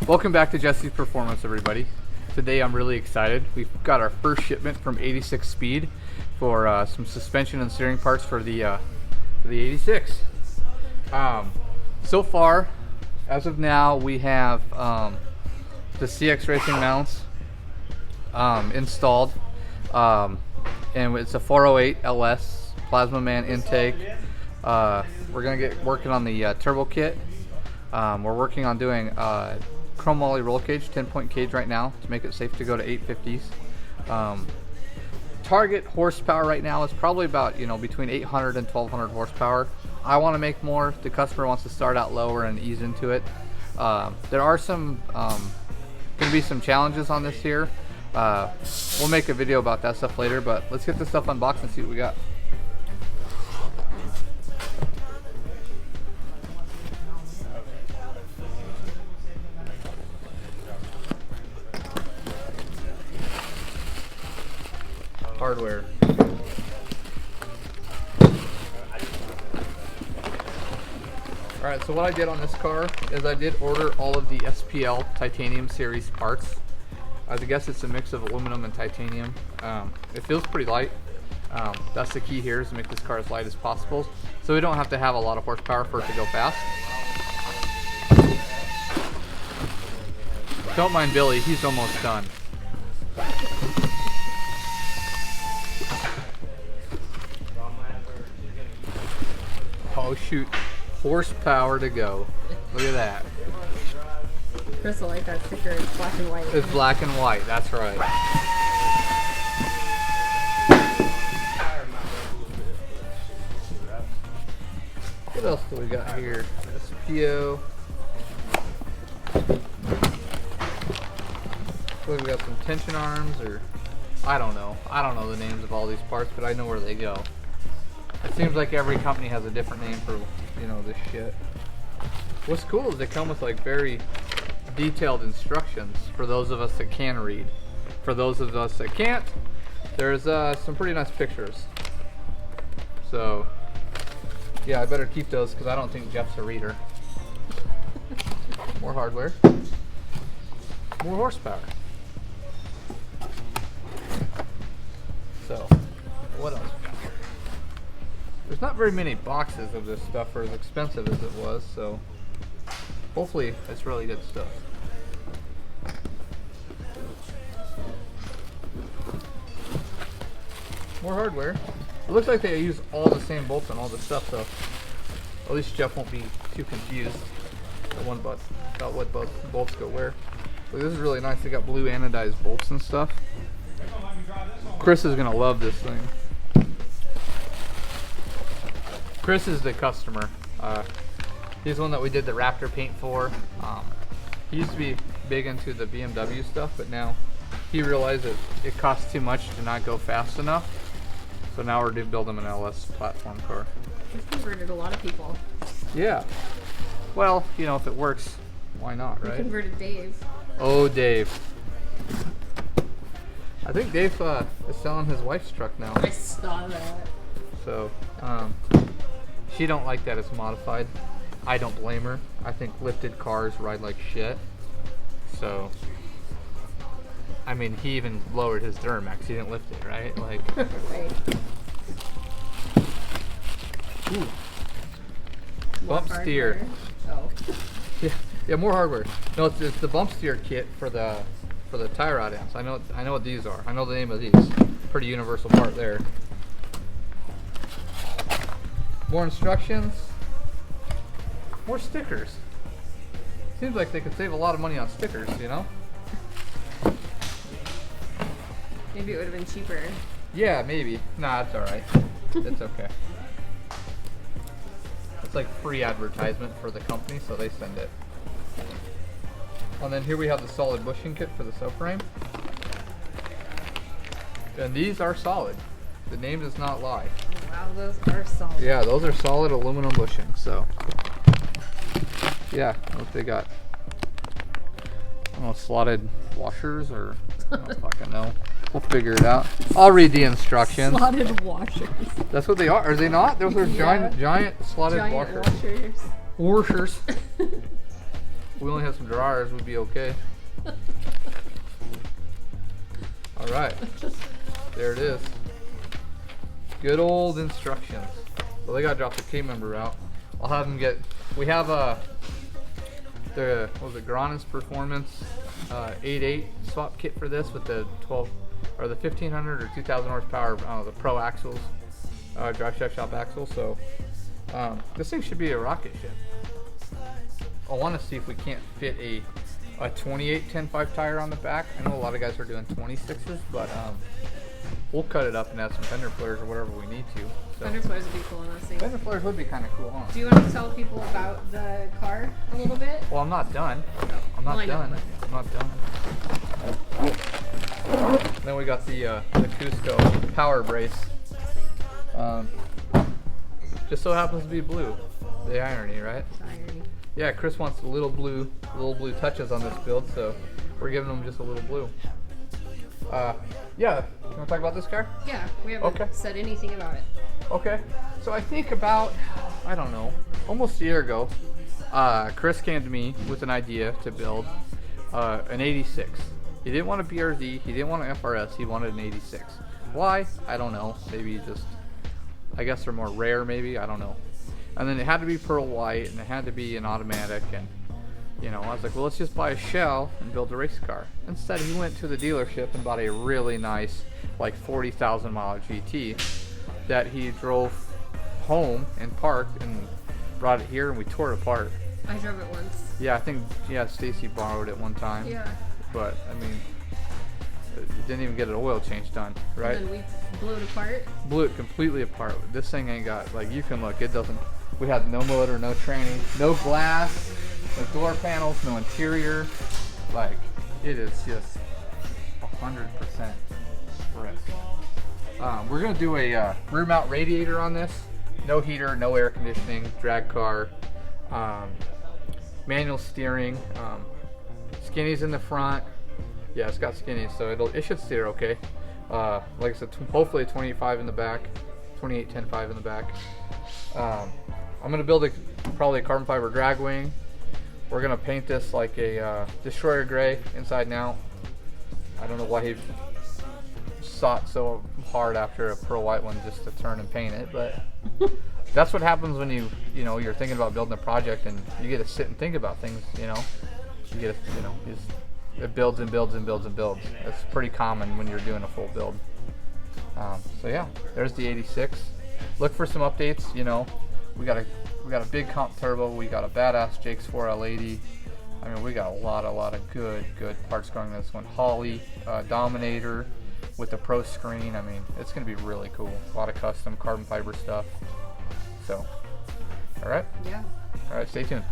Welcome back to Jessie's Performance, everybody. Today I'm really excited. We've got our first shipment from 86 Speed for some suspension and steering parts for the 86. So far, as of now, we have the CX Racing mounts installed, and it's a 408 LS Plasma Man intake. We're gonna get working on the turbo kit. We're working on doing chrome moly roll cage, 10-point cage right now to make it safe to go to 850s. Target horsepower right now is probably about between 800 and 1200 horsepower. I want to make more. The customer wants to start out lower and ease into it. There are some going to be some challenges on this here. We'll make a video about that stuff later, but let's get this stuff unboxed and see what we got. Hardware. Alright, so what I did on this car is I did order all of the SPL Titanium Series parts. I guess it's a mix of aluminum and titanium. It feels pretty light. That's the key here, is to make this car as light as possible, so we don't have to have a lot of horsepower for it to go fast. Don't mind Billy, he's almost done. Oh shoot, horsepower to go. Look at that. Chris will like that sticker. It's black and white. It's black and white, that's right. What else do we got here? SPO. Look, we got some tension arms, or I don't know. I don't know the names of all these parts, but I know where they go. It seems like every company has a different name for, this shit. What's cool is they come with like very detailed instructions for those of us that can read. For those of us that can't, there's some pretty nice pictures. So, yeah, I better keep those because I don't think Jeff's a reader. More hardware. More horsepower. So, what else? There's not very many boxes of this stuff for as expensive as it was, so hopefully it's really good stuff. More hardware. It looks like they use all the same bolts on all the stuff, so at least Jeff won't be too confused about what bolts go where. But this is really nice. They got blue anodized bolts and stuff. Chris is gonna love this thing. Chris is the customer. He's the one that we did the Raptor paint for. He used to be big into the BMW stuff, but now he realized that it costs too much to not go fast enough. So now we're building an LS platform car. He's converted a lot of people. Yeah. Well, if it works, why not, right? He converted Dave. Oh, Dave. I think Dave is selling his wife's truck now. I saw that. So, she don't like that it's modified. I don't blame her. I think lifted cars ride like shit. So, I mean, he even lowered his Duramax. He didn't lift it, right? Like, Right. ooh. Bump steer. Oh. Yeah, more hardware. No, it's the bump steer kit for the tie rod ends. I know what these are. I know the name of these. Pretty universal part there. More instructions. More stickers. Seems like they could save a lot of money on stickers, Maybe it would have been cheaper. Yeah, maybe. Nah, it's alright. It's okay. It's like free advertisement for the company, so they send it. And then here we have the solid bushing kit for the subframe. And these are solid. The name does not lie. Wow, those are solid. Yeah, those are solid aluminum bushing, so. Yeah, what they got. I don't know, slotted washers or I don't fucking know. We'll figure it out. I'll read the instructions. Slotted washers. That's what they are. Are they not? Those are giant slotted Giant washers. washers. Washers. If we only had some dryers, we'd be okay. All right, there it is. Good old instructions. So they gotta drop the K member out. I'll have them get. We have the what was it, Granis Performance 8.8 swap kit for this with the 12 or the 1500 or 2000 horsepower. The Pro axles, drive shaft shop axle. So this thing should be a rocket ship. I want to see if we can't fit a 28 10.5 tire on the back. I know a lot of guys are doing 26s, but we'll cut it up and add some fender flares or whatever we need to. So. Fender flares would be cool on this thing. Fender flares would be kind of cool, huh? Do you want to tell people about the car a little bit? Well, I'm not done. I'm not done. I'm not done. Then we got the Cusco power brace. Just so happens to be blue. The irony, right? The irony. Yeah, Chris wants little blue touches on this build, so we're giving him just a little blue. Yeah, you want to talk about this car? Yeah, we haven't said anything about it. Okay, so I think about, I don't know, almost a year ago, Chris came to me with an idea to build an 86. He didn't want a BRZ, he didn't want an FRS, he wanted an 86. Why? I don't know. Maybe just, I guess they're more rare maybe, I don't know. And then it had to be pearl white, and it had to be an automatic, and you know, I was like, well, let's just buy a shell and build a race car. Instead, he went to the dealership and bought a really nice, like 40,000 mile GT that he drove home and parked and brought it here, and we tore it apart. I drove it once. Yeah, I think, Stacy borrowed it one time. Yeah. But, I mean, it didn't even get an oil change done, right? And then we blew it apart. Blew it completely apart. This thing ain't got, like, you can look, it doesn't, we had no motor, no training, no glass, no door panels, no interior. Like, it is just 100% brick. We're gonna do a rear mount radiator on this. No heater, no air conditioning, drag car, manual steering, skinnies in the front. Yeah, it's got skinnies, so it should steer okay. Like I said, hopefully 25 in the back, 28 10.5 in the back. I'm gonna build probably a carbon fiber drag wing. We're gonna paint this like a destroyer gray inside and out. I don't know why he sought so hard after a pearl white one just to turn and paint it, but that's what happens when you're thinking about building a project and you get to sit and think about things. You get to, it builds and builds and builds and builds. It's pretty common when you're doing a full build. So yeah, there's the 86. Look for some updates. We got a big comp turbo. We got a badass Jake's 4L80. I mean, we got a lot of good parts going in this one. Holly Dominator with the Pro screen. I mean, it's gonna be really cool. A lot of custom carbon fiber stuff. So, all right. Yeah. All right. Stay tuned.